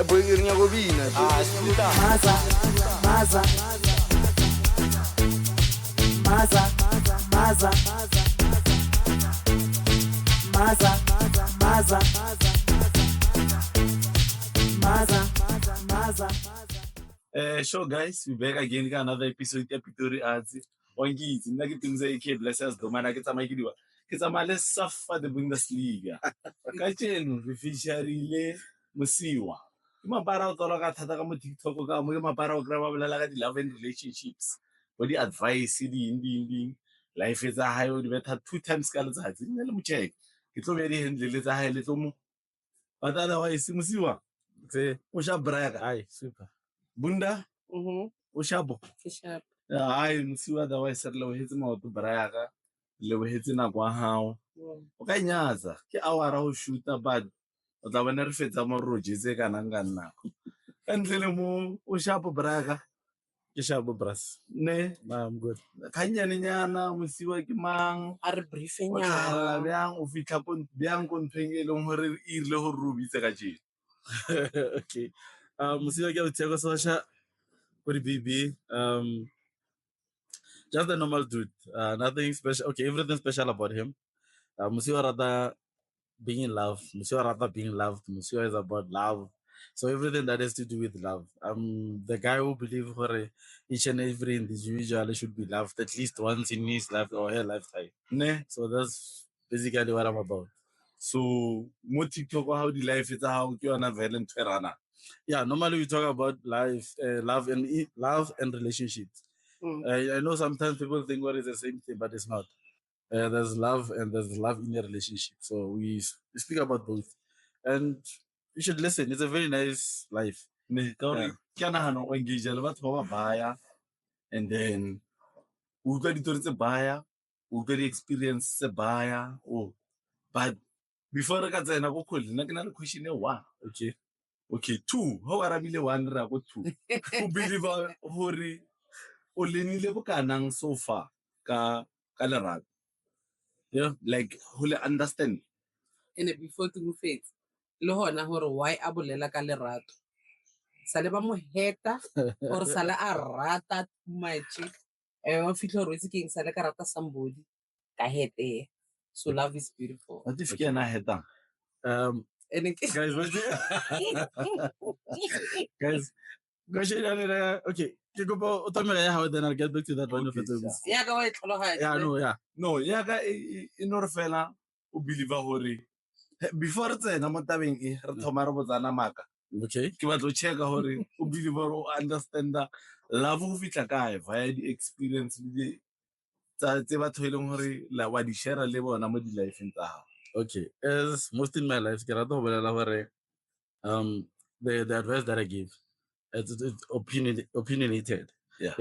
Boyirnya go bina. Split up. Maza, Maza, Maza, Maza, Maza, Maza, Maza, Maza. Sure guys, we back again with another episode of Pitori Arts. Wangiti, nna ke tingza ke blessers do mana ke tsamaya ke diwa. Ke tsamaya le Safa the Bundesliga. Ka tseno re featureile Mosioa. Ke mapara o tola ka thata ka mo TikTok ka mo ke mapara o kra ba bolela ka di love and relationships. Bo di advice di life tsa hae o di betha 2 times ka letsatsi. Nne le mo check. Ke tlo be di handle tsa hae le tlo mo. But otherwise Mosioa se o sha brag ai super. Bunda o shabo Sharp. ai Mosioa da wa setla o hetse maoto brayaka le o hetse na kwa hao o ka nyatsa ke awara ho shoota but o tla bona re fetsa mo rojetse kana nna ka ntle le mo o shabo brayaka ke shabo bras ne I'm good kanyane nyana Mosioa ke mang A re briefing o tlala ya. bjang o fitla po bjang ko ntweng e leng hore e ile ho rubitse ka tjena okay Mosioa ke o tsego sosha what BB just a normal dude. Nothing special. Okay, everything special about him. Mosioa rather being in love. Mosioa rather being loved. Mosioa is about love. So everything that has to do with love. I'm the guy who believes each and every individual should be loved at least once in his life or her lifetime. Ne? So that's basically what I'm about. So more TikTok how the life is how you are violent terana. Yeah, normally we talk about life, love and relationships. I know sometimes people think what is the same thing, but it's not. There's love and there's love in a relationship. So we speak about both. And you should listen. It's a very nice life. Yeah. And then we've got the buyer, we've got the experience the buyer. Oh, but before I got there, I go call you. Question one. Okay. Okay, two. How are I one rago two? Who believe hori o lenile bokanang so far ka lerato? Yeah, like who understand? And before to move it. Le hona hore why a bolela ka lerato. Sale ba mo heta or sale a rata too much. O fitlo re ke sale ka rata somebody ka hete. So love is beautiful. What if ke na heta? And it Guys, guys, okay. Then I'll get back to that one. yeah, go ahead. Yeah. No, yaga in order fela o believe hore before tsena mo tabeng e re thoma re botsana maka. Okay. Ke batla o checka hore o believe hore o understand love ho fitla kae via the experience le tsa tse batho e leng hore la wa di share le bona mo di life tsa hao. Okay, as most in my life, ke rata ho bolela hore the advice that I give, it's opinionated. Yeah,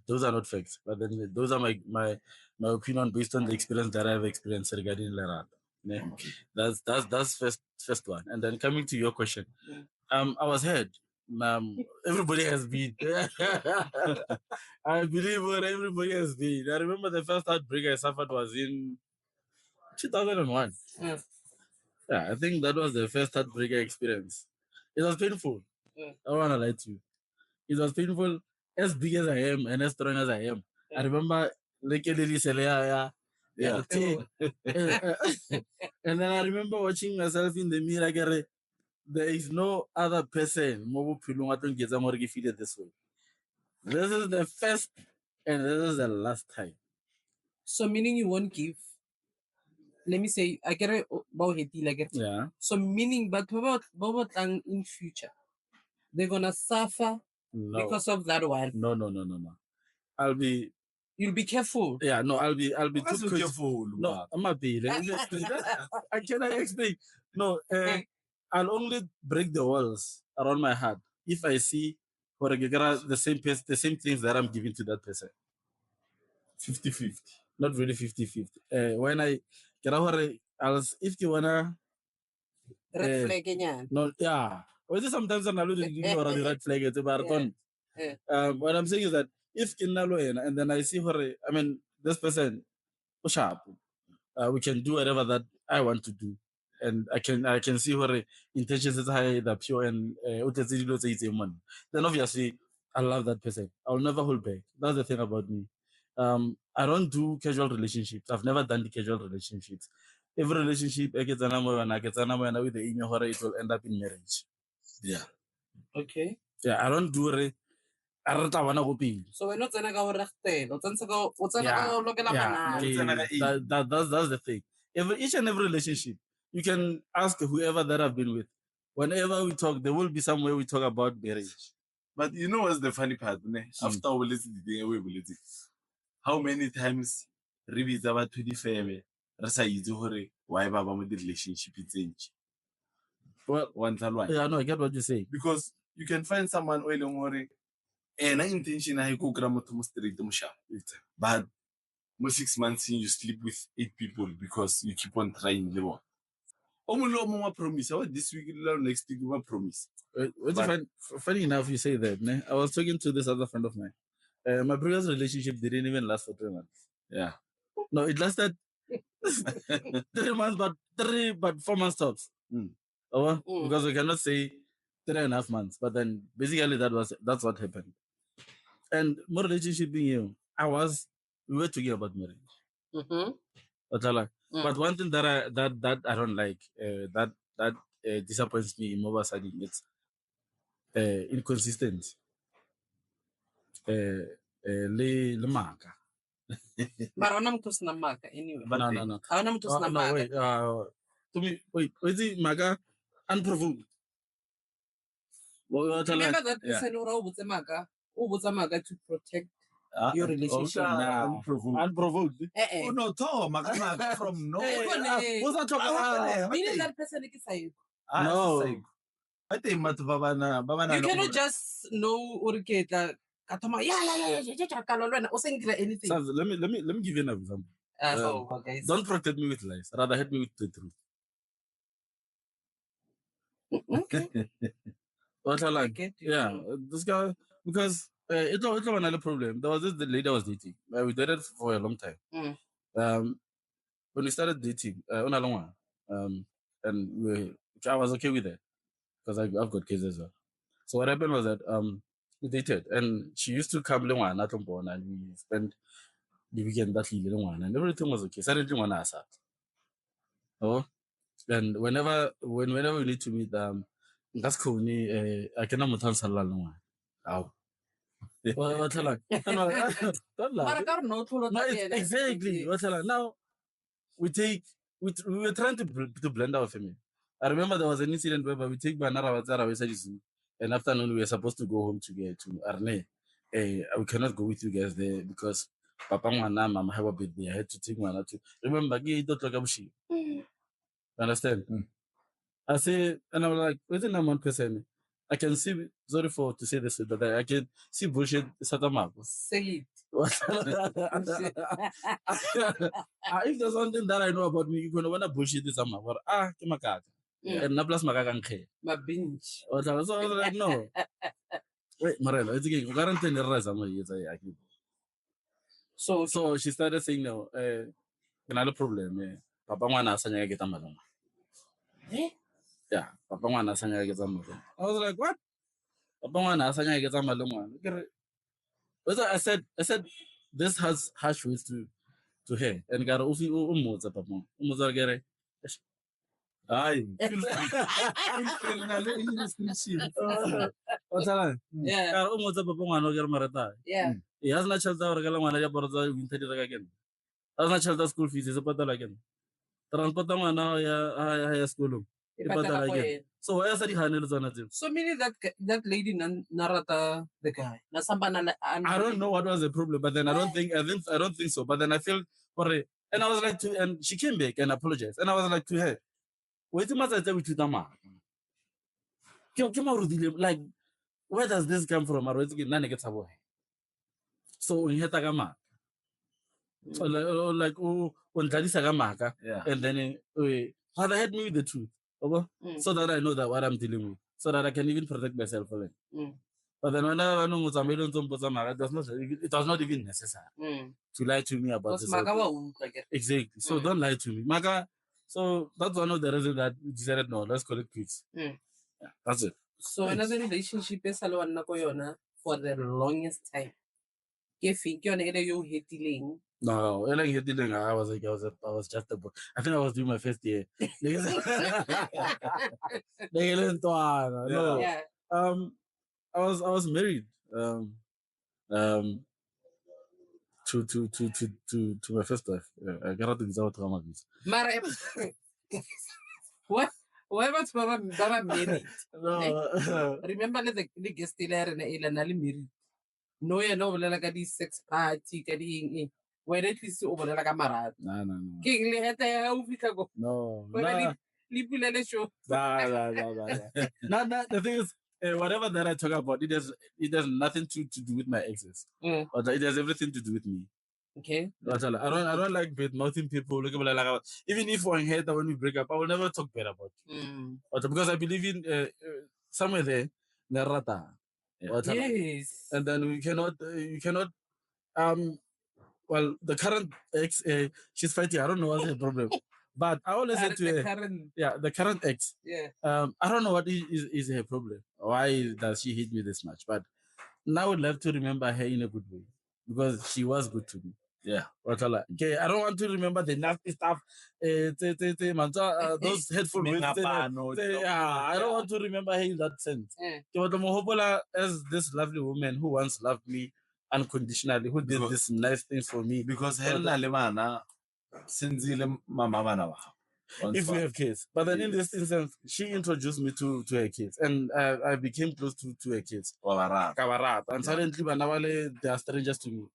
those are not facts, but then those are my opinion based on the experience that I've experienced regarding Lerad. Yeah. Okay. That's first one, and then coming to your question, I was heard. Everybody has been. I believe what everybody has been. I remember the first heartbreak I suffered was in 2001. Yeah. Yeah, I think that was the first heartbreaker experience. It was painful. Yeah. I don't want to lie to you. It was painful, as big as I am and as strong as I am. Yeah. I remember, like, yeah. And then I remember watching myself in the mirror. There is no other person who feel it this way. This is the first and this is the last time. So meaning you won't give. Let me say, I get it about it. Yeah. So meaning, but about in future, they're gonna suffer because of that one. No. You'll be careful. Yeah, no, I'll be too careful. No, I'm not being. I cannot explain. No, I'll only break the walls around my heart if I see the same things that I'm giving to that person. 50-50. Not really 50-50. When I get over, if you wanna red flag no, yeah. Or sometimes I'm not the red flag. What I'm saying is that if and then I see her, I mean, this person, push up, we can do whatever that I want to do. and I can see where intentions is high, the pure and then obviously I love that person. I'll never hold back. That's the thing about me. I don't do casual relationships. I've never done the casual relationships. Every relationship I get with the email horror, it will end up in marriage. Yeah. Okay. Yeah, I don't do it. So we're not gonna go that's the thing. Each and every relationship, you can ask whoever that I've been with. Whenever we talk, there will be somewhere we talk about marriage. But you know what's the funny part? After we listen to how many times Ribi Zaba to the fair, Rasa Yizuhore, why Baba with the relationship change? Well, one time. Yeah, no, I get what you say. Because you can find someone oil and and I intention I go grammar to straight but more 6 months in you sleep with 8 people because you keep on trying the one. Promise. This week, next week, we promise. Funny enough, you say that. I was talking to this other friend of mine. My previous relationship didn't even last for 3 months. Yeah. No, it lasted 3 months, but 4 months tops. Because we cannot say 3.5 months. But then basically that's what happened. And more relationship being you, we were talking about marriage. But one thing that I don't like, that disappoints me in mobile studying, it's inconsistent. Le maka. But I'm not to maka anyway. No. I'm not to No, wait. To me, wait. Is it maga unprovoked? Remember that person who maka to protect your relationship. Unprovoked. Oh no, Maga from no. What's that talking? Meaning that person is No. I think you cannot just know anything. Let me give you an example. Okay. Don't protect me with lies. Rather hit me with the truth. Okay. What I like? Yeah. This guy, because it's not another problem. There was this lady I was dating. We dated for a long time. When we started dating, and I was okay with it because I've got kids as well. So what happened was that we dated, and she used to come and we spent the weekend that little one, and everything was okay. Suddenly one asked. And whenever we need to meet that's cool. I cannot mutan salala. Ow. Exactly. Now we were trying to blend our family. I remember there was an incident where we take Banara and afternoon we were supposed to go home together to Arne. We cannot go with you guys there because Papa and Mama have a birthday. I had to take one or two. Remember, understand? I say, and I'm like, within a 1%, I can see, sorry to say this, but I can see bullshit. Say it. If there's something that I know about me, you're going to want to bullshit this. And na plus makakankhe. My binge. So I was like, no. Wait, Marella, it's again. Guarantee the rest. So she started saying, no, another problem. Papa wana asanya get malonga. Yeah, Papa wana asanya get malonga. I was like, what? Papa wana asanya get malonga. I said, this has harsh ways to her. And gara ufi umuza papa. Umuza gere. Ay. Yeah. Yeah. He has not child or galamana borza winter again. Has not child school fees is a patal again. Transportama high school. So why is he handled on it? So meaning that lady narata the guy. I don't know what was the problem, but then I don't think so. But then I feel worried. And I was like and she came back and apologized. And I was like to her, wait till Maza with you, Dama. Like, where does this come from? So we had Tagama. Like, when Tadisagama, and then father had me with the truth. So that I know that what I'm dealing with. So that I can even protect myself for it. But then when I know it was not even necessary to lie to me about this. Exactly. So don't lie to me. So that's one of the reasons that we decided, no, let's call it quits. Yeah, that's it. So another relationship is salwana ko yona for the longest time. Ke feng ke yona e le yo hetileng. No, I was just a boy. I think I was doing my first year. No. Yeah. I was married. To my first wife. I got to without drama. Mara what? Whoever Baba married. No. Remember the guest there and Elana married. No, you know, like a sex party, getting where at least over like a marat. No. King Leheta, Ufikago. No. Lipulele show. No. The thing is, whatever that I talk about, it has nothing to do with my exes. But it has everything to do with me. Okay. I don't like bad mouthing people. Even if we're here when we break up, I will never talk bad about you. But because I believe in somewhere there, Narata. Yes. And then you cannot well, the current ex, she's fighting. I don't know what's her problem. But I always say to her, the current ex. Yeah. I don't know what is her problem. Why does she hate me this much? But now I would love to remember her in a good way because she was good to me. Yeah. Okay, I don't want to remember the nasty stuff. Those hateful words. I don't want to remember her in that sense. As this lovely woman who once loved me unconditionally, who did this nice things for me. Because if we have kids. But then in this instance, she introduced me to her kids. And I became close to her kids. And suddenly, they are strangers to me.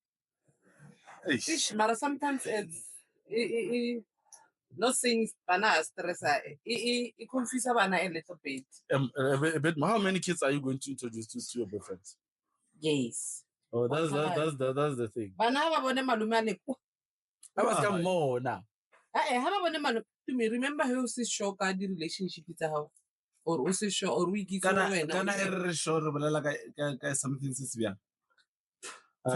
But sometimes it's not saying bana stress. It confuses bana a little bit. A bit. How many kids are you going to introduce to your boyfriends? Yes. Oh, that's the thing. Bana ba bone malume le ko. I was come more now. How about malume? To me, remember who is sure ka di relationship with her, or who is sure or we give something sisbiang. No,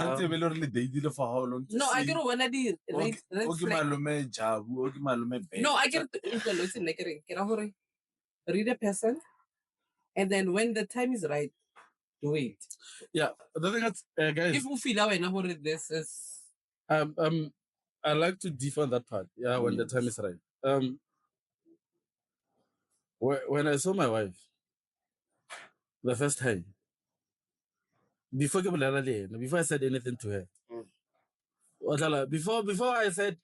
I get when I did. No, I get read a person, and then when the time is right, do it. Yeah, the thing is, guys. If you feel away now, this is. I like to differ that part. Yeah, when the time is right. When I saw my wife the first time, before I said anything to her, before I said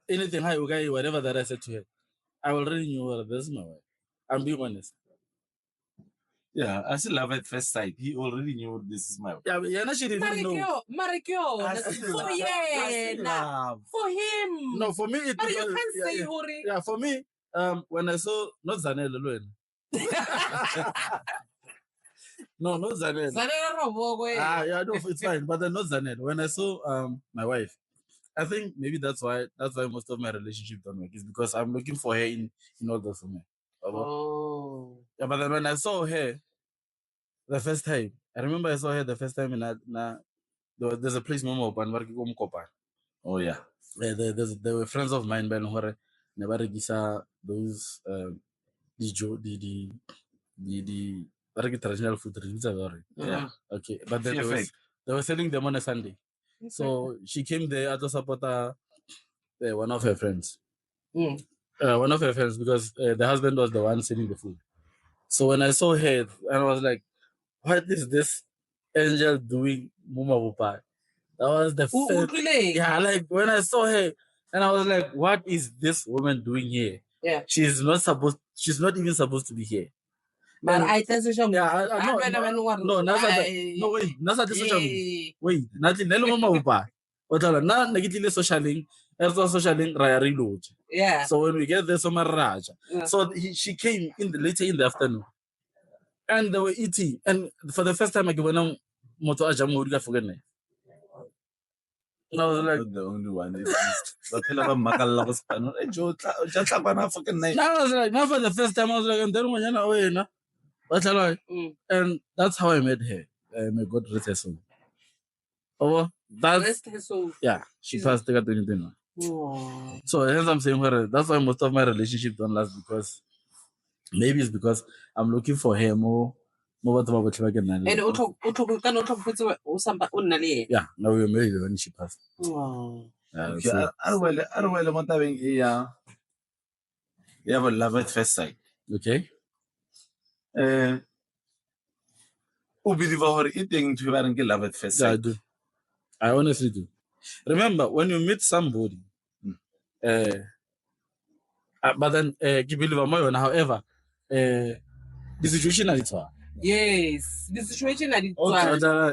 anything, hi, okay, whatever that I said to her, I already knew this is my wife. I'm being honest. Yeah, I still love at first sight. He already knew this is my wife. Yeah, she didn't know. For him. No, for me, but you can't say hurry. Yeah, for me, when I saw not Zanel alone. No, not Zanel. Yeah, no, it's fine, but then not Zanel. When I saw my wife, I think maybe that's why most of my relationships don't work. Is because I'm looking for her in order for me. Oh. Yeah, but then when I saw her the first time, I remember I saw her the first time in there's a place Momo Open. Oh yeah. There were friends of mine who never register those the traditional food. Yeah. Okay, but then they were selling them on a Sunday. So she came there to support one of her friends. One of her friends, because the husband was the one selling the food. So when I saw her, and I was like, what is this angel doing, Muma Bupa? That was the first. Yeah, like when I saw her, and I was like, what is this woman doing here? Yeah. She's not even supposed to be here. But I tell you something. Yeah, wait, nothing. Yeah. So when we get there, so she came later in the afternoon, and they were eating, and for the first time I gave them moto ajamu forget. And I was like, the only one. I was like, now for the first time I was like, and that's how I met her. May God rest her soul. Oh, that's rest her soul. Yeah, she passed the 2021. Oh. So hence I'm saying that's why most of my relationships don't last, because maybe it's because I'm looking for her more batho ba botlhe ba ke nnang le And yeah, now we were married when she passed. Wow. Okay, a re boele mo tabeng e ya love at first sight. Okay. O believe gore e teng ntho e ba reng ke love at first Yeah, I sight? do. I honestly do. Remember, when you meet somebody, but then ke believe mo yona, however, the situation is it. Yes, the situation at it.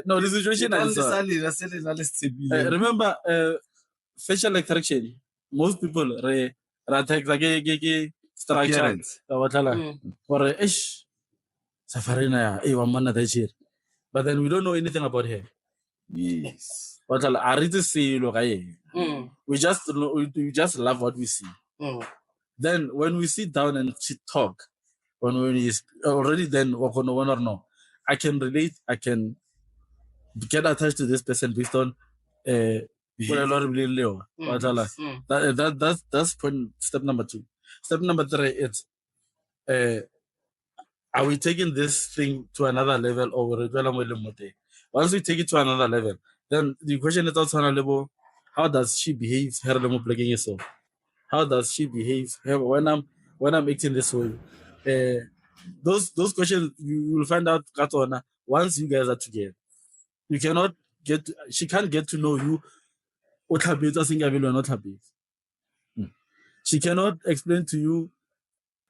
No, the situation is it. Remember, facial attraction. Most people structure. Or ish, safarina ya, wa mana da chiri. But then we don't know anything about her. Yes. But I read the see we just know, we just love what we see. Then when we sit down and talk, when we already then one or no, I can relate. I can get attached to this person based on that's point step number 2. Step number 3 is are we taking this thing to another level, or once we take it to another level, then the question is also on level, how does she behave how does she behave when I'm acting this way? Those questions you will find out once you guys are together. You cannot she can't get to know you. She cannot explain to you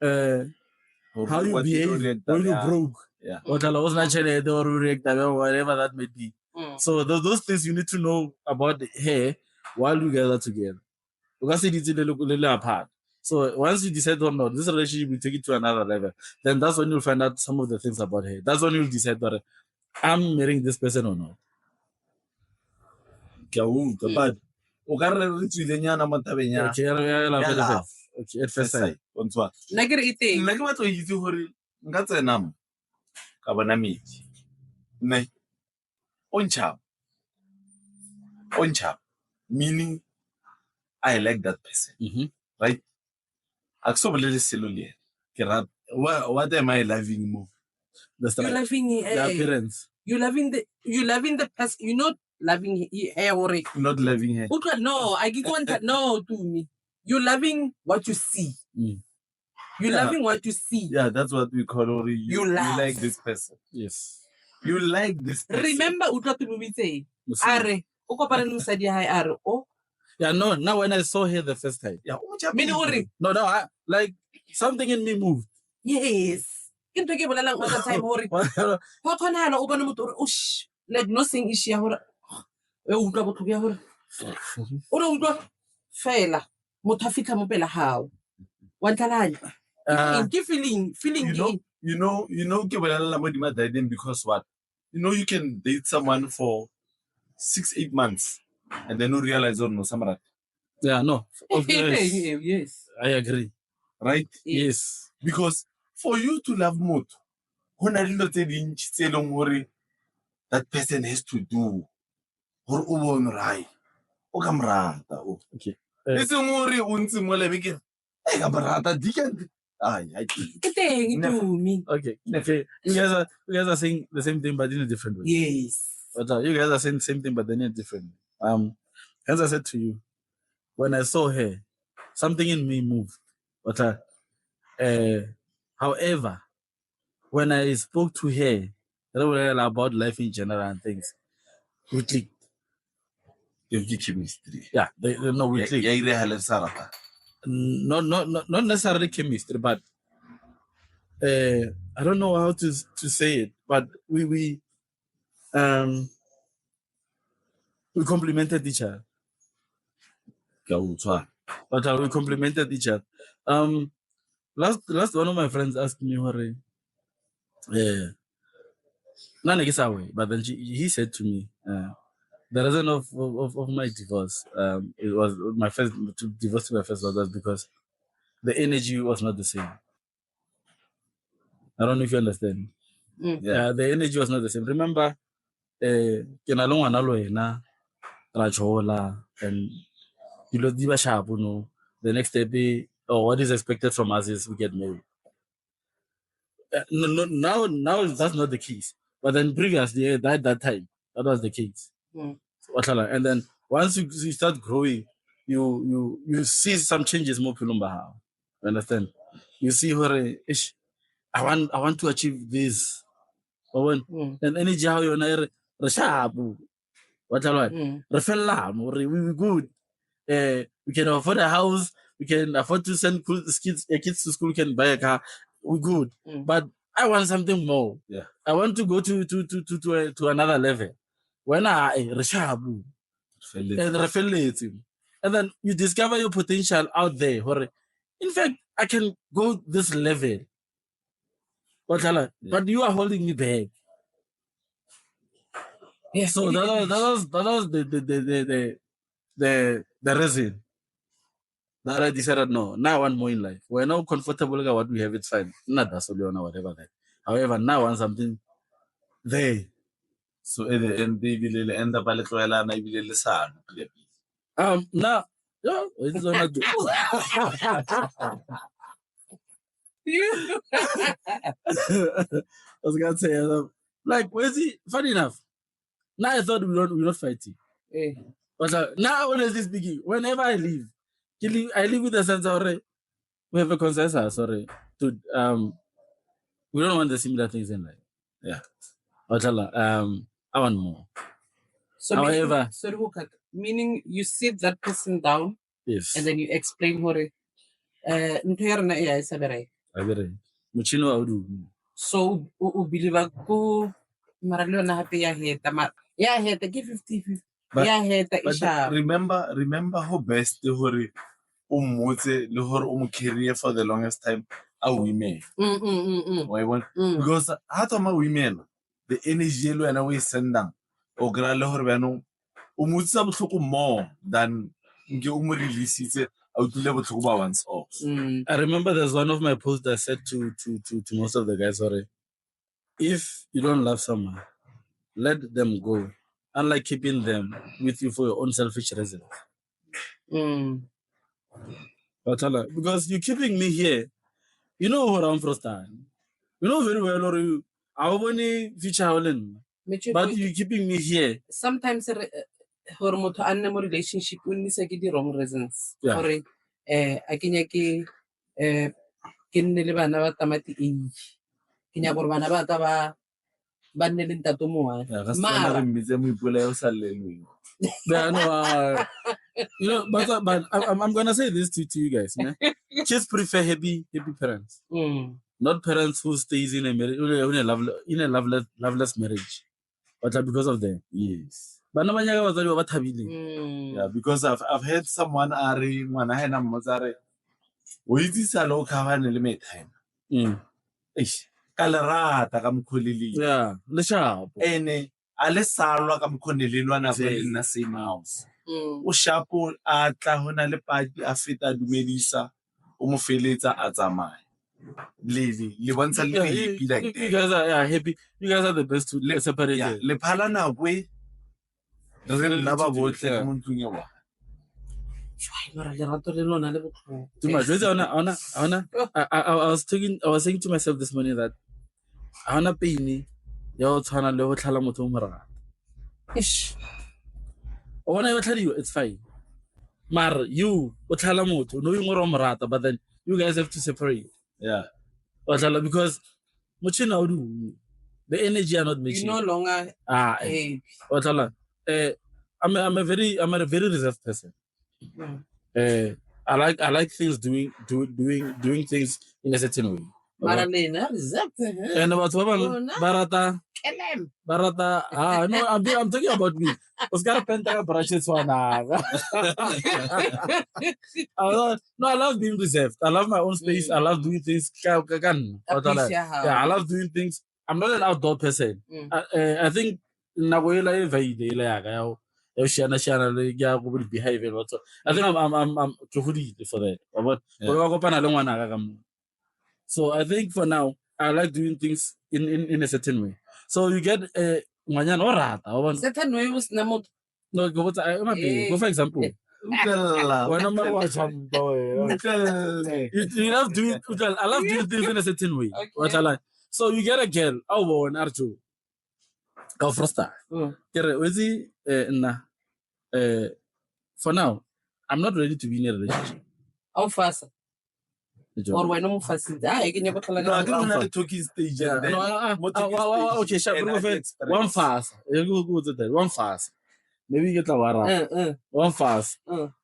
how you behave when you broke. Yeah. Or whatever that may be. So those things you need to know about her while you guys are together. Because it's apart. So once you decide, oh no, this relationship will take it to another level, then that's when you'll find out some of the things about her. That's when you'll decide whether I'm marrying this person or not. But o ka re re tswile nyana mo tabeng ya love. Okay, at first sight. Nna ke batla go itse gore nka tsena mo ka bona metsi nne o ntšhaba meaning I like that person. Right? A ke so bolele selo le ena ke rata what am I loving more? You're loving the appearance. You're loving the person. You're not loving her or not loving her. No, I get one no to me. You're loving what you see. You're loving what you see. Yeah, that's what we call you like this person. Yes. You like this person. Remember what we say? Are o kopana le mosadi ya hae are o. Yeah, no, now when I saw her the first time. Yeah, no, like something in me moved. Yes. Ke ntwe ke bolelang all the time hore ho khonala o bona motho o like no sing ishi ya hore e utlwa botlhoko ya hore o re utlwa fela motho a fitlha mo pela hao wa ntlalanya ke feeling you know ke bolelela mo dima dating because what you can date someone for 6-8 months and then you realize no samrat. Yeah, no. Yes, I agree. Right? Yes. Because for you to love motho ho na le tse dintsi tse leng hore that person has to do hore o bone right o ka mrata o. Okay. It's hore o ntse mo lebe ke ka mrata dikent. Okay. You guys are saying the same thing but in a different way. Yes. But you guys are saying the same thing but then in a different way. As I said to you, when I saw her, something in me moved. But however, when I spoke to her about life in general and things, we clicked. Chemistry. Yeah, we clicked. Not necessarily chemistry, but I don't know how to say it, but we complemented each other. But we complemented each other. Last one of my friends asked me, but then he said to me, the reason of my divorce, it was my first divorce to my first was because the energy was not the same. I don't know if you understand. Yeah, the energy was not the same. Remember, and the next step or what is expected from us is we get married. Now that's not the case. But then previously, that time, that was the case. And then once you start growing, you see some changes more pilumba. You understand? You see where I want to achieve this. And energy how you know reshabu. We good. We can afford a house, we can afford to send kids to school, can buy a car, we good. But I want something more. Yeah. I want to go to another level. When I reshabu and refellate, and then you discover your potential out there. In fact, I can go this level. But you are holding me back. Yeah. So that was the reason that I decided no. Now I want more in life. We're now comfortable with what we have. It's fine. Not that's only on whatever that. However, now I want something there. So at the end, they will end up a little and I will listen. Now, yeah, it's not. I was gonna say, like, where's he? Funny enough, now I thought we're not fighting. But now, honestly speaking, whenever I leave, I live with a sense of we have a consensus. We don't want the similar things in life. Yeah. But I want more. So however, meaning you sit that person down, yes, and then you explain what it. So u believe ko maralo na happy ya heta ya heta ke 50-50 ya heta isha. Remember how best hore umotse le hore o mo carry for the longest time a women. Because ha toma women the energy lo yana we sendang o gra le hore bano o motsa botlhoko more than nke o mo release once off. I remember there's one of my posts that said to most of the guys, sorry, if you don't love someone, let them go. Unlike keeping them with you for your own selfish reasons. Because you're keeping me here, you know what I'm from. You know very well, or you future, but you're keeping me here. Sometimes hormoto anna mo relationship when nisa ke di wrong reasons. Yeah. Or a kenya ke nne le bana ba tamati age. Kenya gore bana ba ta ba nne le ntato mo Mara you know, but I'm gonna say this to you guys. Kids prefer happy parents, not parents who stays in a marriage in a loveless marriage. But because of them, yes. But no yeah, because I've heard someone are when I had a mother. We this a low cover limit time. Kalarata kam kulili. Yeah, le sharp. Ene ale salwa kam konelelwa na go na same house. O shapo a tla hona le padi a feta dumedisa o mo feletsa a tsamaya. Le bontsha le happy like you guys are happy. You guys are the best to separate. Yeah, le phala na kwe. Doesn't never vote like mo ntlung ya wa. Too much. I was saying to myself this morning that I wanna pay me. Yo tshwana le go tlhala motho mo rata. Ish. O bona tell you it's fine. Mar you o tlhala motho no ngoro mo rata, but then you guys have to separate. Yeah. Because muchina odu the energy are not matching. You no longer I'm a very reserved person. I like things doing things in a certain way. And about Barata. No, I'm talking about me. Oscar Penta brushes one. I love being reserved. I love my own space. I love doing things. I love doing things. I'm not an outdoor person. I think I think I'm for that. So I think for now I like doing things in a certain way. So you get certain way was no go for example. When I'm watching, you love doing. I love doing things in a certain way. Okay. What I like. So you get a girl. Oh, an Arjo. Go Frosta. Get for now, I'm not ready to be in a relationship. How fast? Or when I'm fast, I can never tell the talking stage. Okay, sure. One fast. You go to that. One fast. Maybe you get a wara. One fast.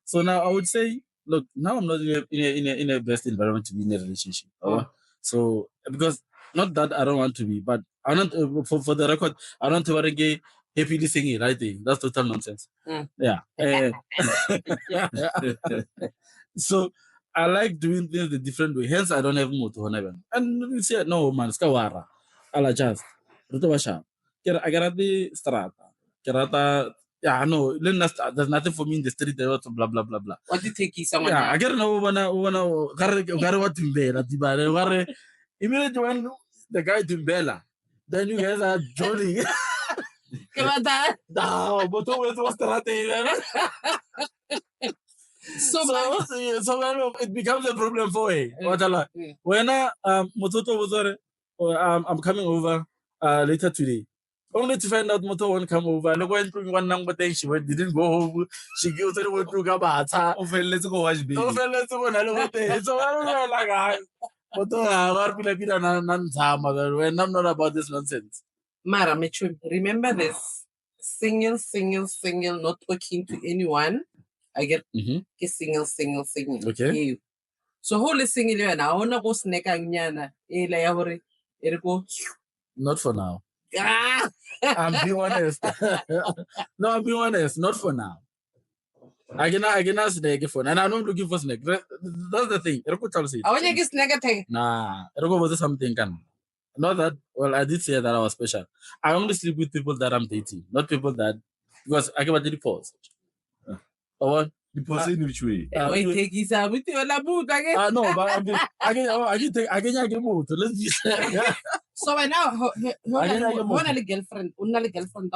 So now I would say, look, now I'm not in a best environment to be in a relationship. So because not that I don't want to be, but I don't for the record, I don't want to get happily singing right thing. That's total nonsense. Yeah. So I like doing things the different way. Hence, I don't have more to honor. And you say, no, man, it's kawara. I'll adjust. I got the strata. Yeah, no, there's nothing for me in the street. Blah blah blah blah. What do you think is someone? Yeah, I get no one. What immediately when the guy Timbela, then you guys are joining. Come on, No, but what's the So it becomes a problem for him. When Mototo was I'm coming over later today. Only to find out Moto won't come over. And went through one number thing. She didn't go home. She goes to the to Gabata. Let's go watch baby. So I don't know, like, Moto, when I'm not about this nonsense. Mara, remember this single, not talking to anyone. I get single. Okay. Yeah. So whole single and I wanna go snack and yana. Not for now. Ah! I'm being honest. No, I'm being honest. Not for now. I can ask the phone, and I'm not looking for snack. That's the thing. I want to get snack. Nah, I don't go with something. Not that. Well, I did say that I was special. I only sleep with people that I'm dating, not people that because I can the pause. Or the pause in which way? No, but I can move. Let's be. So I now one girlfriend.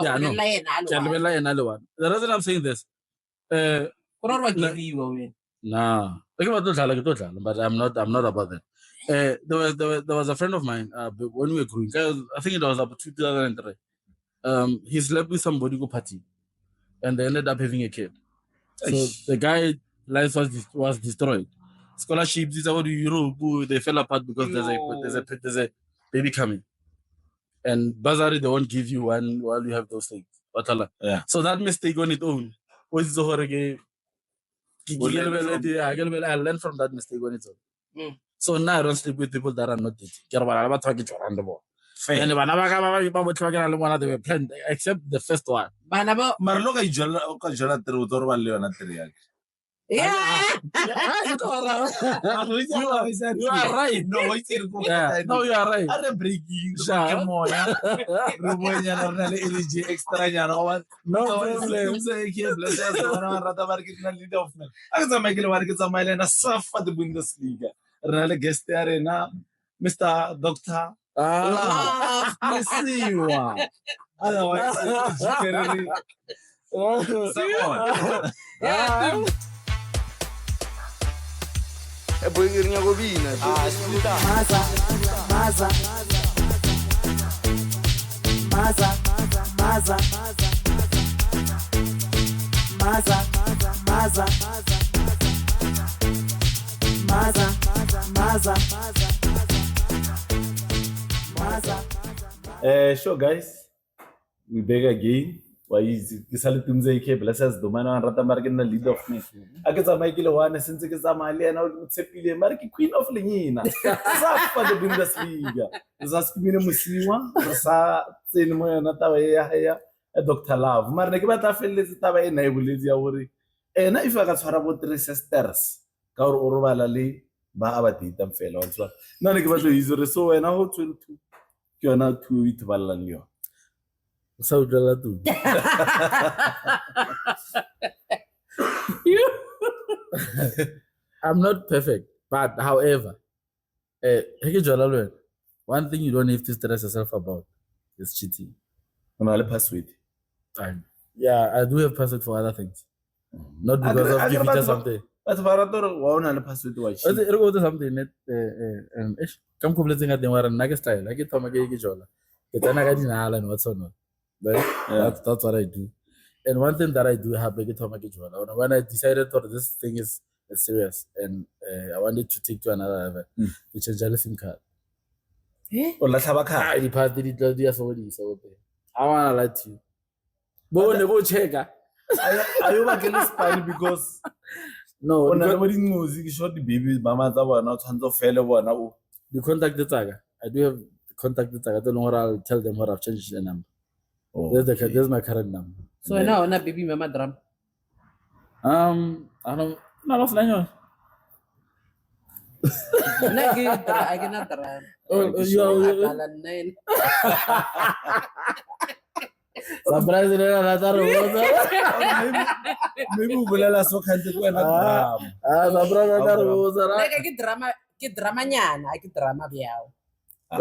Yeah, no. The reason I'm saying this. Nah. But I'm not about that. There was a friend of mine when we were growing. I think it was about 2003. He slept with somebody go party, and they ended up having a kid. So the guy life was destroyed. Scholarships, these are what Europe, they fell apart because there's a baby coming. And Bazari, they won't give you one while you have those things. Yeah. So that mistake on its own. I learned from that mistake on its own. So now I don't sleep with people that are not dating. Except the first one. Yeah. You are right. No, you are right. Mr. Doctor. Mosioa. Otherwise, Maza, Maza, Maza, Maza, Maza, Maza, Maza, Maza, Maza. Sure, guys. We beg again. Why is bless us? Domano and Ratamarkin, the lead of me. I get a Michael one since it's a Malian out with Sepile, Marky Queen of Lenina. For the Bundesliga. Is asking me Mosioa, Sa, Cinema, Natawaya, a Dr. Love. Marnekata fell it away, and I will leave your worry. And if I got about 3 sisters, Kaur Urvalali, Baabati, them fell also. None of us is so and how to you're not too it Valanio. So too. I'm not perfect, but however, one thing you don't have to stress yourself about is cheating. I'm a password. Yeah, I do have password for other things. not because of giving her something. But Barator, one and a password to watch. It was something that come completing at the war and nugget style. I get Tomagay Jola. It's an Agadinal and what's on. That's what I do. And one thing that I do have big Tomagay Jola. When I decided that this thing is serious and I wanted to take to another level, it's a jealous SIM card. Or let's have a car. I departed it 12 years old. I want to lie to you. But go check. Are you making this spine because no, when nobody knows you shot the baby, Mama Zaba, not hands of fellow one. You contact the tagger. I do have contact the tagger. I don't know what I'll tell them what I've changed the number. There's my current number. So now, na baby mama drum. I don't know. I cannot drum. Surprise! Maybe we'll so kind of when Ke drama nyana, I ke drama biao. I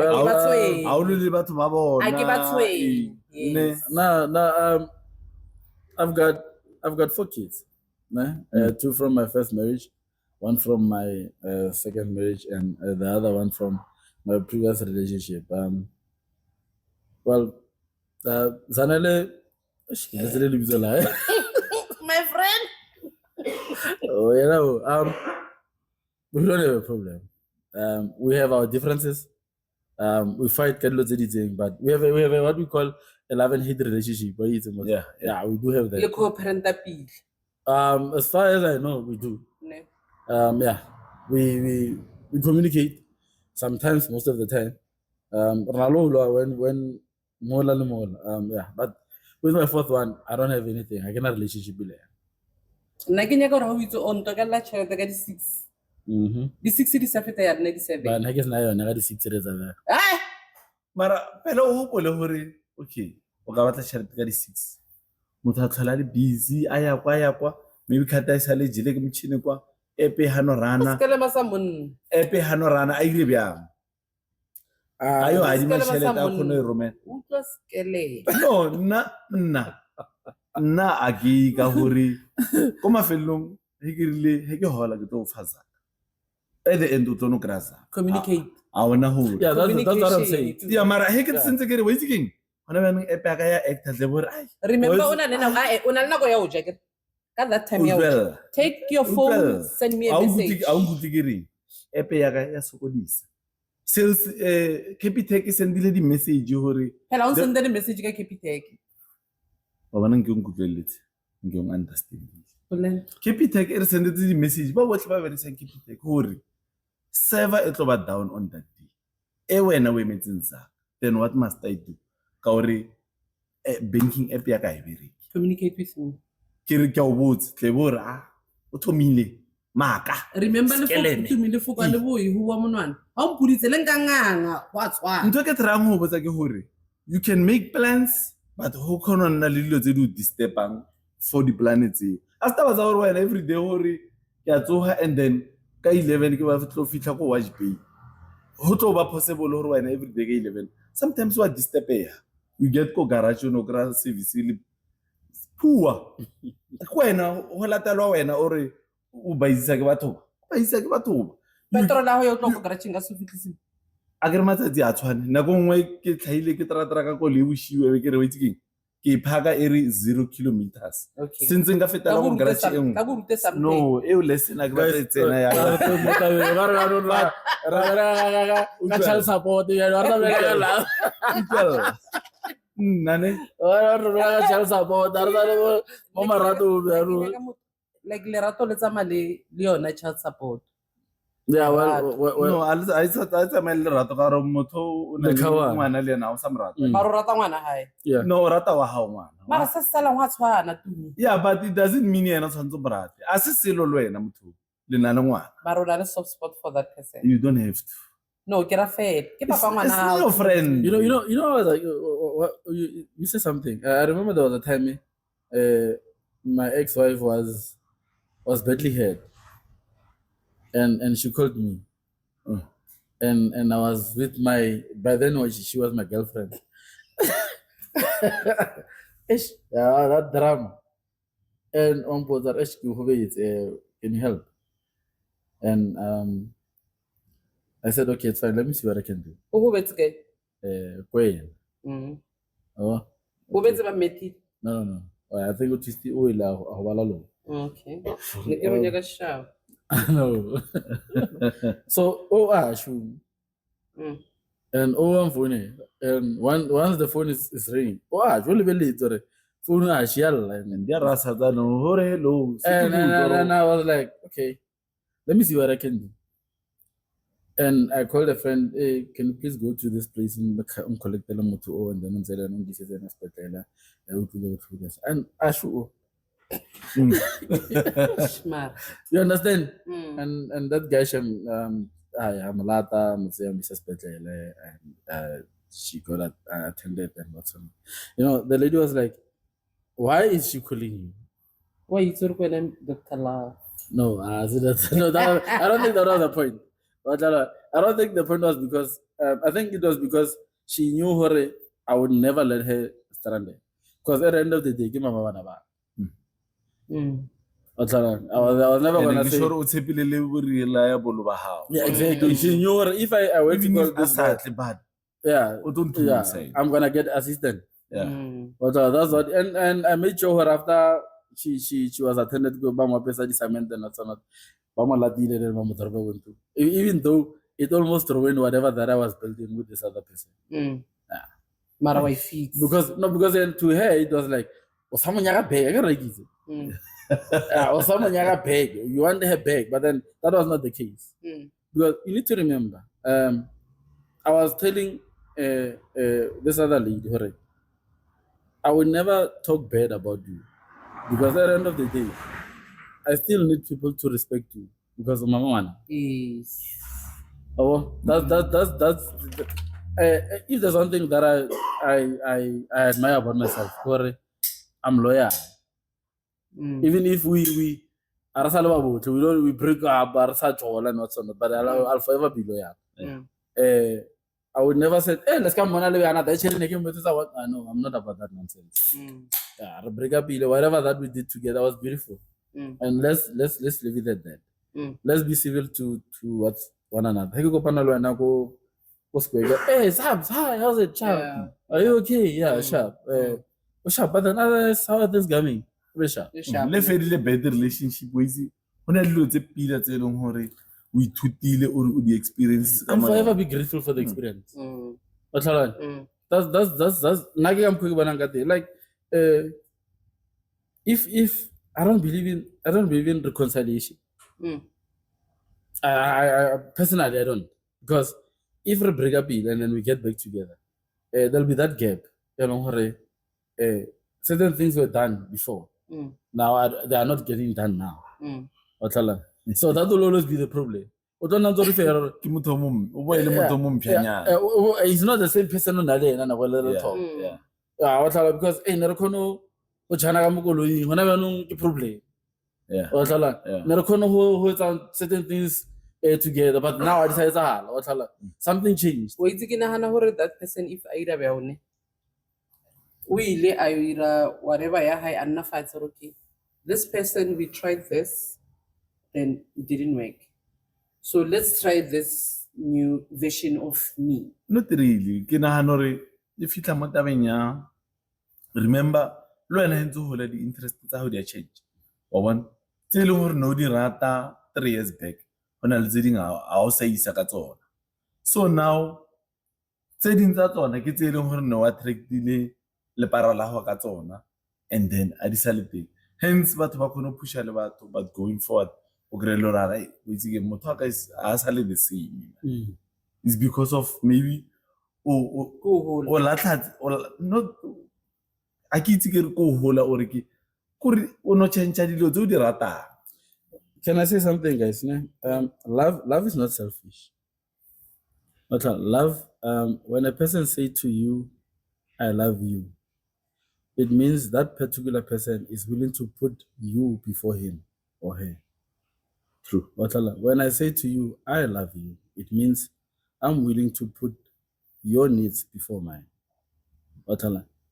will leave to Mabo. I give I've got 4 kids. 2 from my first marriage, 1 from my second marriage, and the other one from my previous relationship. Well, Zanele, My friend. Oh, we don't have a problem. We have our differences. We fight, but we have a what we call a love and hate relationship. Yeah, we do have that. Le co-parenta pili. As far as I know, we do. Yeah, we communicate sometimes, most of the time. When more, yeah, but with my 4th one, I don't have anything. I cannot relationship with her. Naginya go rawi to on to kala chere daga di 6. Di 6 di sa feta ya na di 7. But I guess na yona ga di 6 re za. Ai. Mara pelo o hopole hore okay, o ka batla tšhelete ka di 6. Motho a tlhola le busy aya kwa maybe khata isa le jile ke motšhini kwa epe hanorana. Skele masa mun. Epe hanorana a ile byang. Ayo a di tšhelete a khone romela. Utlo skele. No, nna a ke ka hore ko mafelong he ke hola ke to faza at the end o tlo no krasa Communicate. a wona ho Yeah, that's what I'm saying. yeah mara he ke sentse ke re wait king hona ba neng app ya ka ya act le bore ai Remember una le nako ya o jacket. At that time ya take your phone, send me a message. a nguti ke re app ya ka ya sokodisa sales Capitec e sendile di message hore Hela on send the message ka Capitec. ba bana nke nkutleletse nke ng understand Bolen. Capitec e re sendetse di message ba botlhe ba ba re sa Capitec hore server e tlo ba down on that day e wena we metseng sa then what must I do ka hore banking app ya ka e bereke Communicate with me. ke re ke o botse tle bore o thomile maka Remember le fuka le boyi huwa monwana. Ha o mpuditse le nkanganga wa tswa. ntho ke trang ho botsa ke hore you can make plans but ho khona nna le dilo tse di disturbang for the planets as ta ba za hore wena every day hore ya tsoha and then ka 11 ke ba tlo fitla ko watch pay ho tlo ba possible hore wena every day ka 11 sometimes wa disturb ya you get ko garage no gra service le poor kwena ho latalwa wena ore o baisa ke batho Petrol la ho yo tlo go garage nga se fitlise. a ke re matsatsi a tshwane nako nngwe ke tlhaile ke tratra ka ko le bushiwe ke re wetse ke phaka ere 0 kilometers since nka fetela go garage engwe Ka go rute something. no e o lesson a ke batla tsena ya Ka child support ya rata bela la. nane Ka child support rata mo marato ya ro. Like le rato le tsama le yona child support. Yeah, well, no I tsamaya le rato ka gore motho o na le ngwana le ena o sa mo rata Ba ro rata ngwana hae. yeah. no o rata wa hao ngwana Mara se sala ngwa tshwana tumi. yeah but it doesn't mean yena tshwantse mo rate a se selo le wena motho le na le ngwana Ba ro na soft spot for that person. you don't have to No, ke ra fair. Ke papa ngwana it's hao. your friend You know, like you said something. I remember there was a time my ex-wife was badly hurt, and she called me, and I was with by then she was my girlfriend. Yeah, that drama. And on board that can you help? And I said, okay, it's fine. Let me see what I can do. Who bets gay? Quail. Oh, Who bets about Meti? no. I think it is the oil. Okay. Give me a shout. No. So, shoot. And I'm phone. And once the phone is ringing, really late. Sorry. Phone shell and Dia rasa ta no hore hello. and I was like, okay, let me see what I can do. And I called a friend, hey, can you please go to this place and collect the moto and then this is an hospital. And I should. Smart. You understand? And that guy, I'm a lata, I'm hospital, and she got attended and whatsoever. You know, the lady was like, why is she calling you? Why you told them Dr. La? No, I don't think that was the point. But I don't think the point was because I think it was because she knew her. I would never let her stranded. Because at the end of the day, give my mama na ba. I was never gonna say. Reliable. Yeah, exactly. She knew her. If I were to call this guy, bad. yeah, I'm gonna get assistant. Yeah. But that's what, and I made sure her after she was attended to Bama Pesa Disament and that's not Bama Latine and Mama Tarba went to. Even though it almost ruined whatever that I was building with this other person. Yeah. Marawai feet. Because then to her it was like, oh, someone yaga beg, or someone yaga beg. You want her beg, but then that was not the case. Because you need to remember, I was telling this other lady, Hore, I will never talk bad about you. Because at the end of the day, I still need people to respect you because of Mama Wana. Yes. Oh, that's if there's one thing that I admire about myself, I'm loyal. Even if we we break up and whatsoever, but I'll forever be loyal. I would never say, hey, let's come on, no, I'm not about that nonsense. Yeah, break up, whatever that we did together was beautiful. And let's leave it at that. Let's be civil to what one another. Hey, Sabs, hi, how's it, Chap? Yeah. Are you okay? Yeah, Sharp. Sharp, but then others, how are things going? Let's a better relationship with you. When I look at the we or the experience. I'm forever be grateful for the experience. That's like if I don't believe in reconciliation. I personally I don't, because if we break up and then we get back together, there'll be that gap. You know, certain things were done before. Now they are not getting done now. So that will always be the problem. He's not the same person on the because certain things together, but now I decided something changed. That person if I whatever okay. This person, we tried this, then it didn't work. So let's try this new version of me. Not really. If you come out remember, learn how to hold the interest how they change. Or one, tell her no di rata 3 years back when I was reading our say Sakato. So now, saying that on, I get telling her no attract delay le paralaho katona, and then I decided. Hence, but push but going forward. Is actually the same. It's because of maybe or not. I can't get or Can I say something, guys? Love is not selfish. But love, when a person say to you, I love you, it means that particular person is willing to put you before him or her. True. But when I say to you, I love you, it means I'm willing to put your needs before mine. But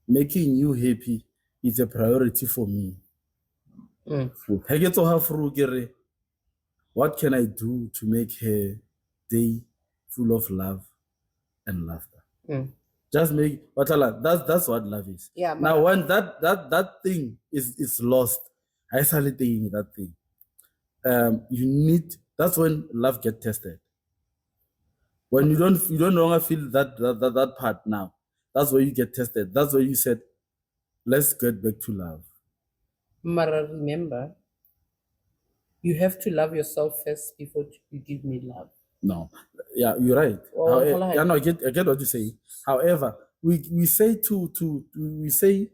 making you happy is a priority for me. Ha ke tsoga through ke re, what can I do to make her day full of love and laughter? Just make that's what love is. Yeah, Now when that thing is lost, I started thinking that thing. That's when love get tested. When you don't no longer feel that part now, that's where you get tested. That's where you said, let's get back to love. Mara, remember, you have to love yourself first before you give me love. No, yeah, you're right. Yeah, no, I get what you say. However, we say we say,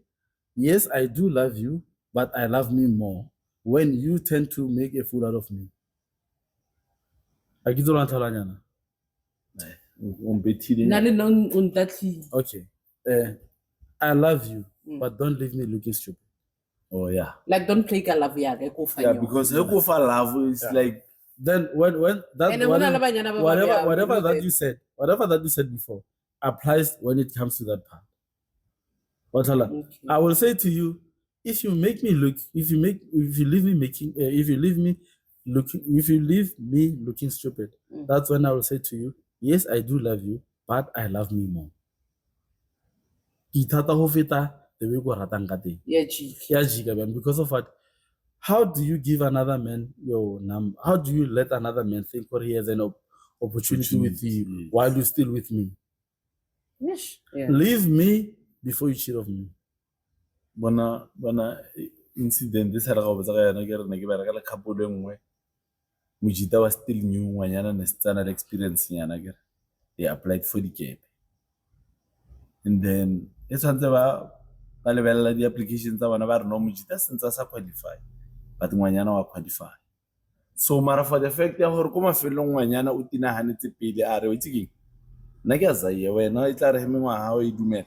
yes, I do love you, but I love me more when you tend to make a fool out of me. Okay. I love you, but don't leave me looking stupid. Oh yeah. Like don't play love Yeah, because love is like then when whatever that you said before applies when it comes to that part. I will say to you, if you leave me looking stupid, that's when I will say to you, yes, I do love you, but I love me more. Because of what? How do you give another man your number? How do you let another man think he has an opportunity with you while you're still with me? Yes. Yeah. Leave me before you cheat on me. Bona incident this had go tsaka yana ke rena ke ba rekala couple engwe mojita was still new ngwanyana ne standard experience yana ke they applied for the gap and then it's antse ba lebella di applications tsa bana ba re no mojita sentse sa qualify but ngwanyana wa qualify so mara for the fact ya gore ko mafelong ngwanyana o tinahanetse pele a re o itse ke nna ke a zaye wena e tla re heme ngwa ha o e dumela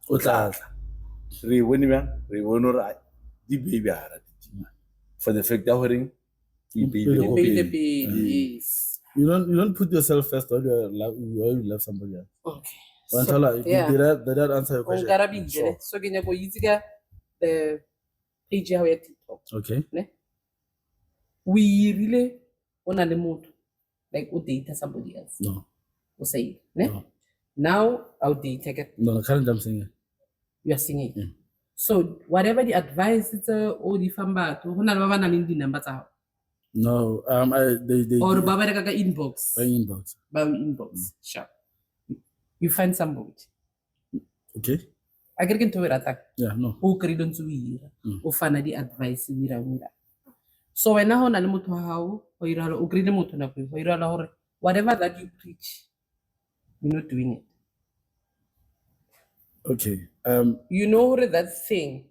o tla re bone re di baby ara for the fact that you don't put yourself first or you love somebody else. Okay. Did that answer your question? Sure. So ke nyako itse ka the page ya TikTok. Okay. Ne? We really ona le motho like o date somebody else. No. O say, ne? No. Now I'll date again. No, currently I'm singing. You are singing. Yeah. So whatever the advice it's or the famba to hona ba na le di number tsa. No, they or ba ba ka inbox. By inbox. Sure. You find somebody. Okay. I get into it attack. Yeah, no. Who create on to o fana di advice mira. So when na hona le motho wa hao o ira o create motho na go o ira hore whatever that you preach you're not doing it. Okay. You know that thing,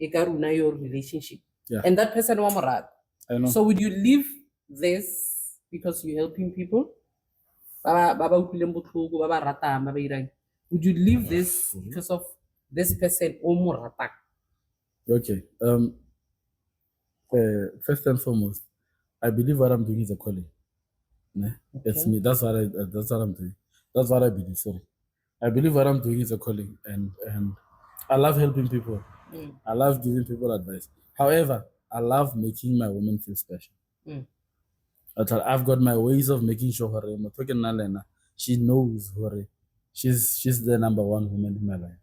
ikaruna your relationship. Yeah. And that person wa morad. I know. So would you leave this because you're helping people? Would you leave this because of this person or morata? Okay. First and foremost, I believe what I'm doing is a calling. Okay. It's me. That's what I'm doing. That's what I believe. Sorry. I believe what I'm doing is a calling, and I love helping people. I love giving people advice. However, I love making my woman feel special. I've got my ways of making sure she knows she's the number one woman in my life.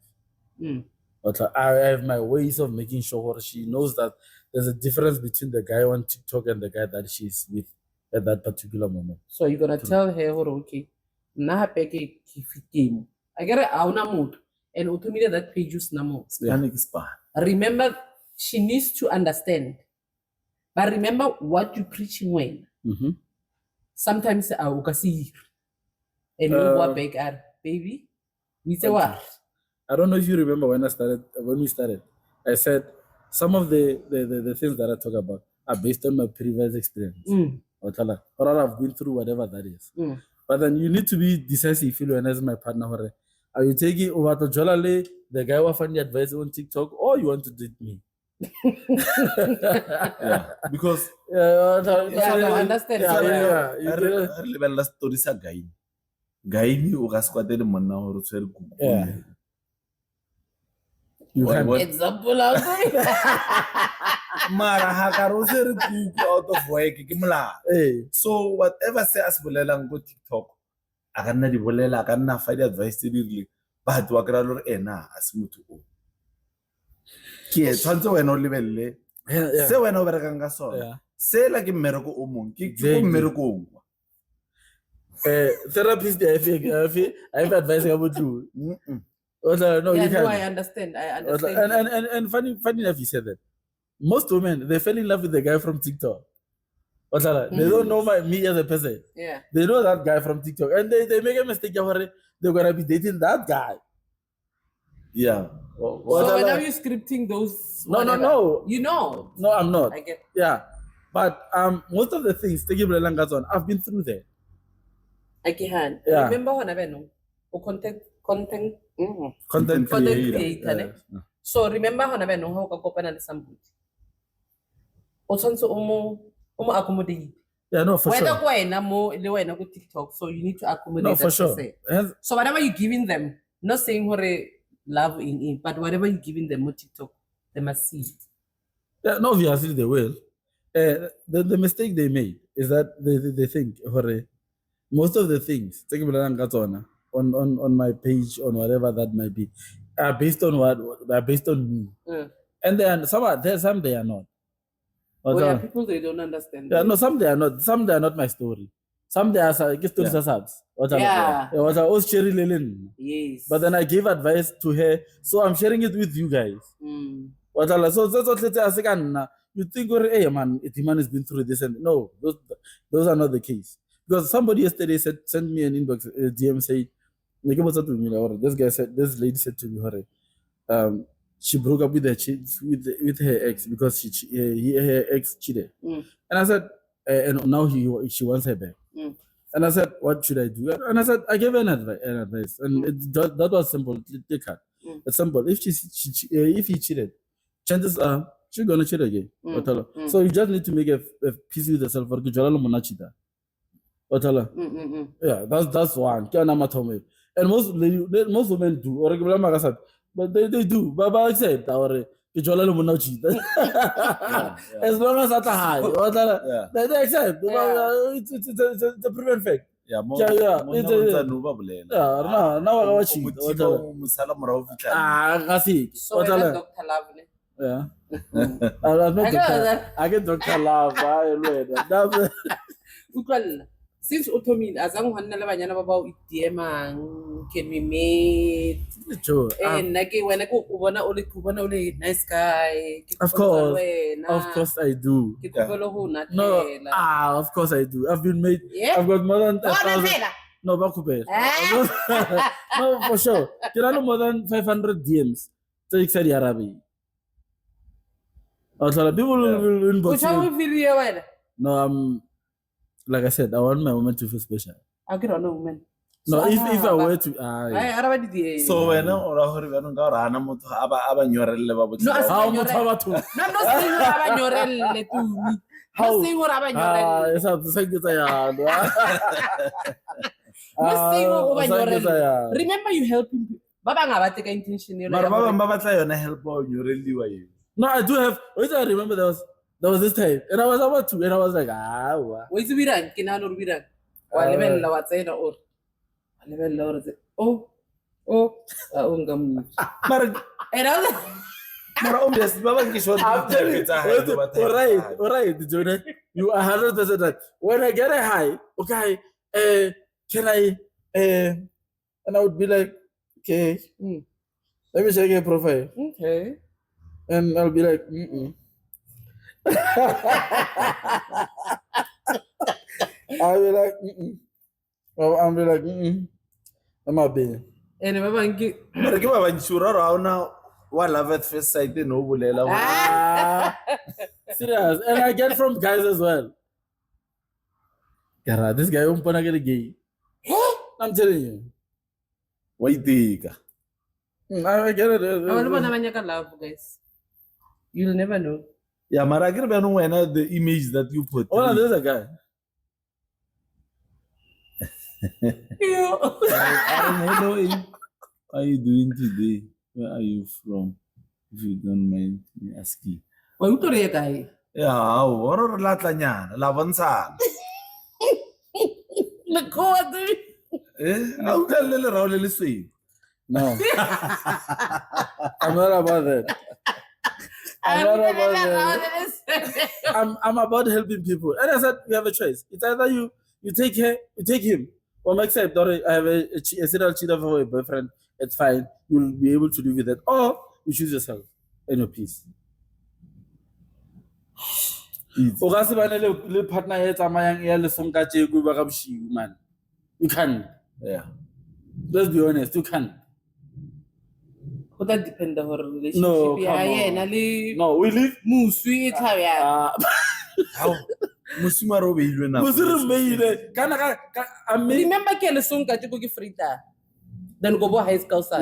But I have my ways of making sure she knows that there's a difference between the guy on TikTok and the guy that she's with at that particular moment. So you're gonna tell her, okay, na peke kifitimo. I get a mood and automate that page use namo. Remember, she needs to understand. But remember what you preaching when. Sometimes I will see and you go back at baby. We say what? I don't know if you remember when we started. I said some of the things that I talk about are based on my previous experience. Or I've been through whatever that is. But then you need to be decisive. As my partner, are you taking over to Jolale, the guy who found the advice on TikTok, or you want to date me? Yeah, because I understand. You can example outside. Mara hakaro se re out of work ke molao. So whatever se as bolelang go TikTok, a ka nna di bolela, a ka nna fa di advice tse di rile, batho wa kry-a lore ena a se motho o. Ke tshwanetse wena o lebelele se wena o berekang ka sona. Sela ke mmereko o mongwe, ke ko mmerekong. Therapist, I have advice about you. No, Yeah, you no, can't. I understand. I understand. And funny enough, you said that. Most women, they fell in love with the guy from TikTok. They don't know me as a person. Yeah. They know that guy from TikTok. And they make a mistake. They're going to be dating that guy. Yeah. So when are you scripting those? No. You know. No, I'm not. I get. Yeah. But most of the things, I've been through that. I can. Yeah. Remember when I know content Creator. creator. So remember when I know how to open and somebody. Also, accommodate. Yeah, no, for sure. Whether go TikTok, so you need to accommodate. No, for sure. So whatever you're giving them, not saying what love in it, but whatever you're giving them on TikTok, they must see it. Yeah, no, obviously they will. The mistake they made is that they think most of the things on my page, on whatever that might be, are based on me. And then some they are not. People they don't understand. Yeah, no, some they are not. Some they are not my story. Some they are stories as subs. Yeah. It was a Cherry Lilin. Yes. But then I gave advice to her, so I'm sharing it with you guys. So that's what I say. You think, hey man, the man has been through this, and no, those are not the case. Because somebody yesterday sent me an inbox, DM saying, this lady said to me, she broke up with her ex because her ex cheated. And I said, and now she wants her back. And I said, what should I do? And I said, I gave her an advice, and that was simple. Take her. It's simple. If if he cheated, chances are she's gonna cheat again. So you just need to make a peace with yourself. Yeah, that's one. And most women do. But they do. Baba accept our as long as at a high, they accept. It's a proven fact. Yeah, So Dr. Love. Yeah. I get Dr. Love. Since Otomin, as I'm one about can we meet? Sure. And when I go Kubana, nice guy. Of course I do. No, of course I do. I've been made. I've got more than 1,000. No, Bakupe. No, for sure. There are no more than 500 DMs to Saudi Arabia. People will inbox me. No, like I said, I want my woman to feel special. I'll get on a woman. No, if I were to, so when I'm remember you helping people. Baba ngaba take intention. No, I do have. I remember there was this time, and I was about to, and I was like, wait to be done. Can I not be done? While level lower say the or level lower say, oh, and I was all right, Jonah, you are 100% right. When I get a high, okay, can I, and I would be like, okay, let me check your profile. Okay. And I'll be like, I'll be like, I'll be like, I'm not being. And remember, give a sure now. What love at first sight, no, serious. And I get from guys as well. God, this guy won't get a gay. I'm telling you. Wait, I get it. I want to love, guys. You'll never know. Yeah, Maragir Banu, the image that you put. Oh, there's a guy. Hello, how are you doing today? Where are you from? If you don't mind me asking. Wa utlwa re ye kae? Ya, o re latlanyana la bontshana. Le kode. A utlwa le lerao le le sweu. No. I'm not about that. I'm not about that. I'm about helping people. And I said, you have a choice. It's either you take her, you take him, or accept, or I have a serial cheater for a boyfriend, it's fine. You'll be able to live with that. Or you choose yourself and your peace. O ka se bane le partner e tsamayang ya le sonka tse go ba ka boshiu man. You can't. Yeah. Let's be honest, you can't. Go tla dependa gore No, relationship ya come yena on. le No, we live. muswi e tla ya. How? Mosima ro beilwe na. Musiri mmeile. Kana ka I mean. Remember ke le sonka tse go ke frita. Then go bo high school sa.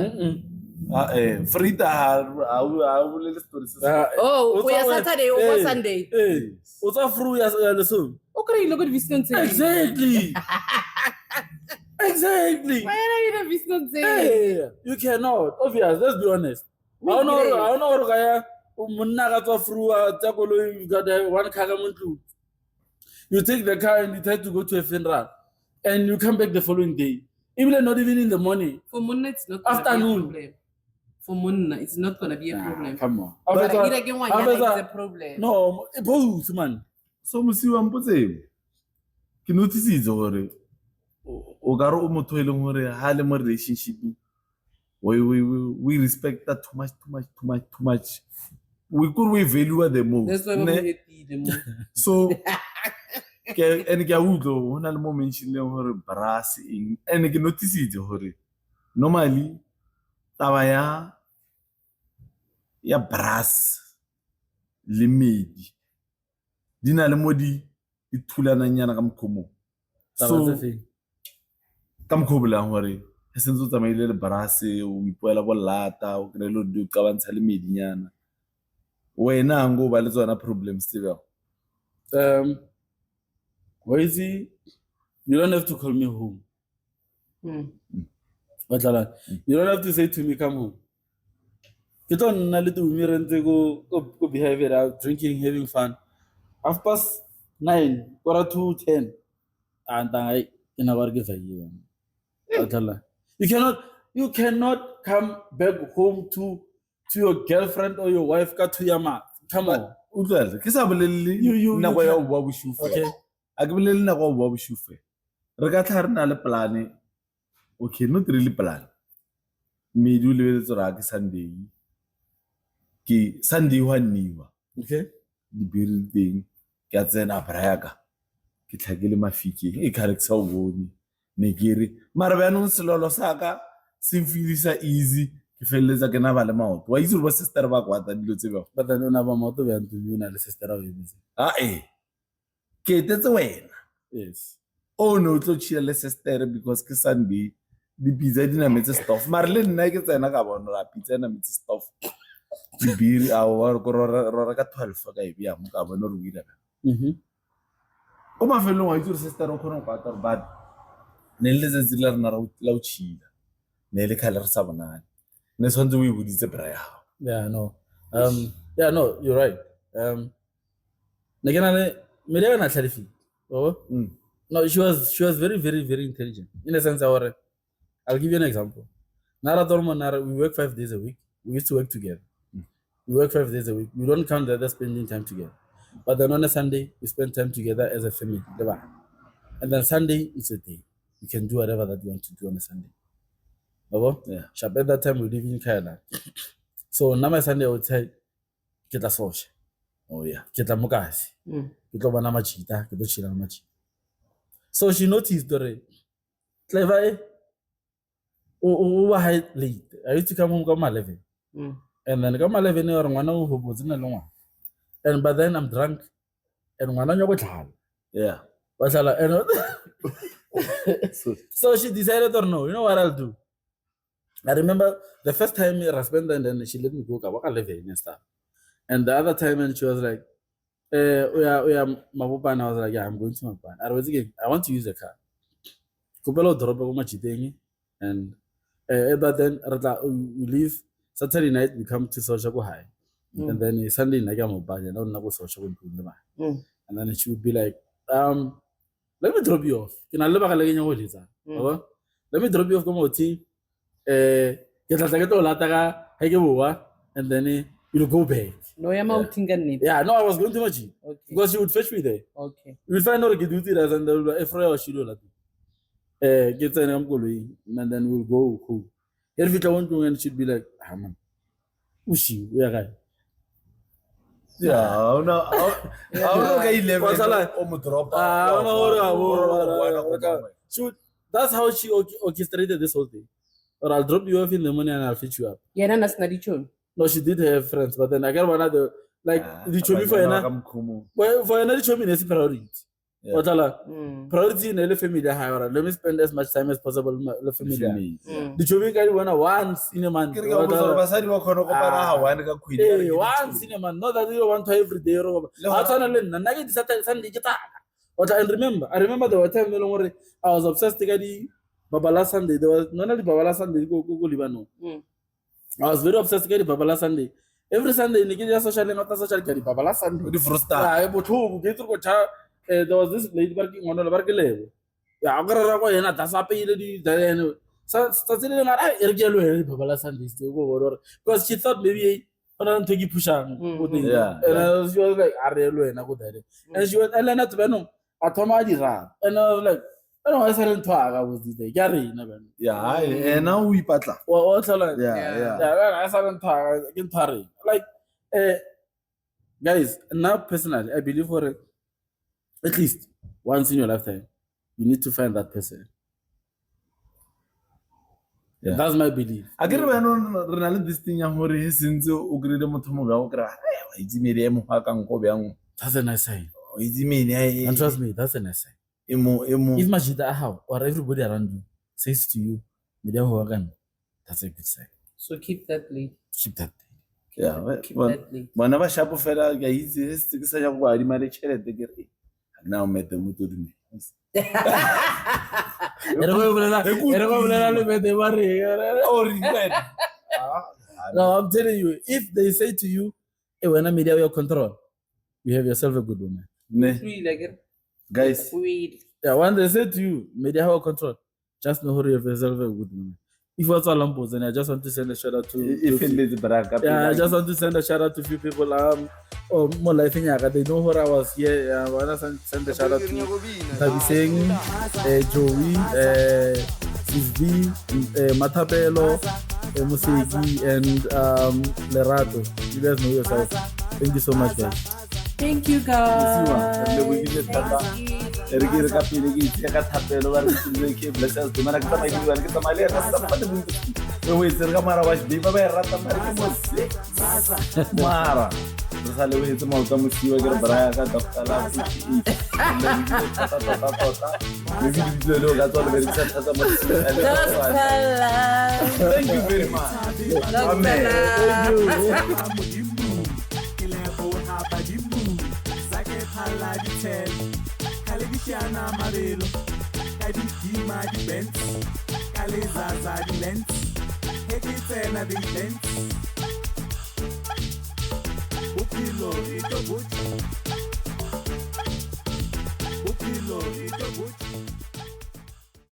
Frida ha o le story se. Oh, go ya Saturday or Hey, Sunday. Hey, o tsa fru ya le so. O kry ile go di Wisconsin. Exactly. Exactly. Why are you in Wisconsin? Hey, you cannot. Obvious. Let's be honest. I don't know. Kaya monna ka tsa fru tsa koloi, you got one car mo ntlu. You take the car and you try to go to a funeral, and you come back the following day. Even not even in the morning. For Munna, it's not Afternoon. Be a problem. For Munna, it's not gonna be a problem. Come on. But it's a problem. No, both man. So Mosiwa mpotse. Ke notice gore o ka re o motho e leng gore ha le mo relationship we respect that too much. We value the most. That's why we hate them. So and ke a utlwa ho na le mo mention le gore brass and ke notice gore normally taba ya brass le medi di na le mo di thulananyana ka mokhomo. So ka mokhobolang gore e sentse o tsamaile le brass o ipoela bo lata o kre lo di ka bantsha le medinyana wena ngo ba le tsona problems tseo. Wazy, you don't have to call me home. You don't have to say to me, come home. You don't need to go behavior out, drinking, having fun. 9:30, 10, and I give a year. You cannot come back home to your girlfriend or your wife to your mouth. Come on. Ke sa bolelele nako ya o bua boshufa. Okay. A ke bolelele nako ya o bua boshufa. Re ka tla re na le plan. Okay, not really plan. Me do le tsora ke Sunday. Ke Sunday wa niwa. Okay. Di building ke a tsena braka. Ke tlhakile mafiki e khareksa o bone. Ne kere mara ba no selolo saka simfilisa easy. Ke felletsa ke na ba le maoto wa itse ba sister ba kwata dilo tsebe But then una ba maoto ba ntu yuna le sister of him. Ke tetse wena. Yes. Oh no tlo chia le sister because ke Sunday di pizza di na metse stuff mara le nna ke tsena ka bona la pizza na metse stuff di beer a wa ro ka 12 ka e bia mo ka bona ro wila o ma felo wa itse sister o khona kwata but ne le tse la rena la o chila ne le khala re sa bonana. Yeah, no. No, you're right. No, she was very, very, very intelligent. In a sense, I'll give you an example. We work 5 days a week. We used to work together. We work 5 days a week. We don't count the other spending time together. But then on a Sunday, we spend time together as a family. And then Sunday is a day. You can do whatever that you want to do on a Sunday. Yeah. At that time we live in Canada. So now my Sunday I would say, get a social. Oh yeah. Get a mokasi. Get a banana machita. Get a chila machi. So she noticed the clever. Oh, late. I used to come home come 11. And then come 11 or one who was in a long one. And by then I'm drunk. And one on your child. Yeah. So she decided or no, you know what I'll do? I remember the first time I spent and then she let me go and stuff. And the other time and she was like, we are Mapupa, and I was like, yeah, I'm going to Mapupa. I want to use the car. Kupelo drop much thing. And but then we leave Saturday night, we come to Social High. And then Sunday night I'm budget. I don't know what's social and then she would be like, let me drop you off. Can I live back again? Let me drop you off. Come on, tea. And then you'll go back. No, I'm out in Ganni. Yeah, no, I was going to much because she would fetch me there. Okay. We'll find out get duty as and the she do get an uncle and then we'll go cool. If it want to, and she'd be like, ah man, Ushi, we are right. Yeah, no, that's how she orchestrated this whole thing. Or I'll drop you off in the morning and I'll fetch you up. Yeah, that's not the chum. No, she did have friends, but then I got one other the chomi for another chomi is priority. Priority in the family. Let me spend as much time as possible with the family. The chomi guy once in a month. Once in a month, not that you want to every day. I remember there were times when I was obsessed with Babala Sunday. There was none of the Babala Sunday go Libano. I was very obsessed with Babala Sunday. Every Sunday, in the social carry Babala Sunday. The first time there was this lady working on the Barclay. Yeah, I'm going to that's up in so Babala Sunday because she thought maybe I don't take you push on. And she was like, and she was Elena Tobeno at Tomadira. And I was like, I said I was this Gary. Yeah, and now we patla. Well, yeah. I said like, guys, now personally, I believe for at least once in your lifetime, you need to find that person. Yeah. That's my belief. I get when this thing since you agree to that's a nice sign. And trust me, that's a nice sign. If Majida how or everybody around you says to you, that's a good sign. So keep that lead. Keep that thing. Yeah, keep that lead. Whenever Shapo fella is such a wide marriage, now met them to me. No, I'm telling you, if they say to you, hey, when I'm media your control, you have yourself a good woman. Guys, yeah, when they say to you, media your control, just know you have yourself a good woman. If what's all Lampos, and I just want to send a shout out to I just want to send a shout out to a few people. Or more life in Yaga, they know where I was here. I want to send a shout out to Tabiseng, Joey, Sisbi, Matabelo, Musegi, and Lerato. You guys know yourself. Thank you so much, guys. Thank you, guys. Thank you very much. Thank you.